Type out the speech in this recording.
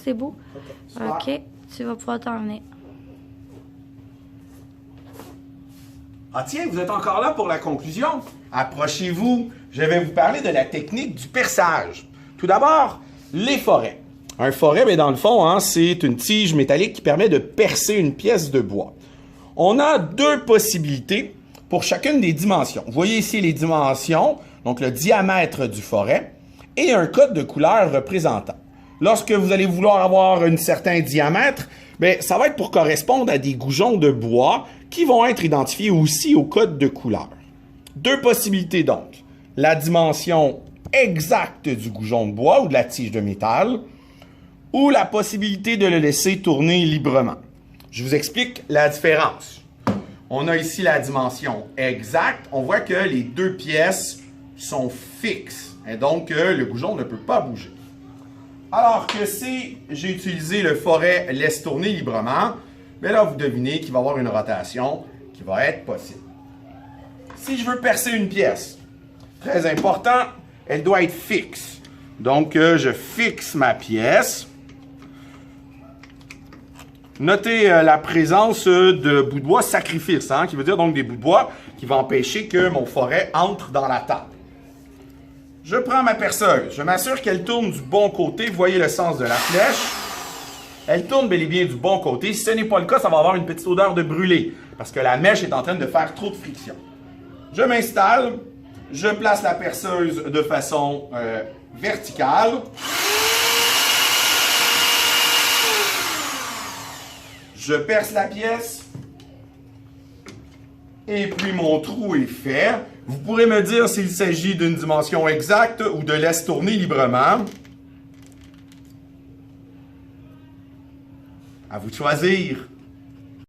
c'est beau. Super. OK, tu vas pouvoir t'en venir. Ah tiens, vous êtes encore là pour la conclusion? Approchez-vous, je vais vous parler de la technique du perçage. Tout d'abord, les forets. Un foret, bien, dans le fond, hein, c'est une tige métallique qui permet de percer une pièce de bois. On a deux possibilités pour chacune des dimensions. Vous voyez ici les dimensions, donc le diamètre du foret, et un code de couleur représentant. Lorsque vous allez vouloir avoir un certain diamètre, bien, ça va être pour correspondre à des goujons de bois qui vont être identifiés aussi au code de couleur. Deux possibilités donc. La dimension exacte du goujon de bois ou de la tige de métal, ou la possibilité de le laisser tourner librement. Je vous explique la différence. On a ici la dimension exacte. On voit que les deux pièces sont fixes et donc le goujon ne peut pas bouger. Alors que si j'ai utilisé le foret laisse tourner librement, bien là vous devinez qu'il va y avoir une rotation qui va être possible. Si je veux percer une pièce, très important, elle doit être fixe. Donc je fixe ma pièce. Notez la présence de bouts de bois sacrifice, hein, qui veut dire donc des bouts de bois qui vont empêcher que mon foret entre dans la table. Je prends ma perceuse, je m'assure qu'elle tourne du bon côté, vous voyez le sens de la flèche. Elle tourne bel et bien du bon côté. Si ce n'est pas le cas, ça va avoir une petite odeur de brûlé, parce que la mèche est en train de faire trop de friction. Je m'installe, je place la perceuse de façon verticale. Je perce la pièce. Et puis mon trou est fait. Vous pourrez me dire s'il s'agit d'une dimension exacte ou de laisse tourner librement. À vous de choisir.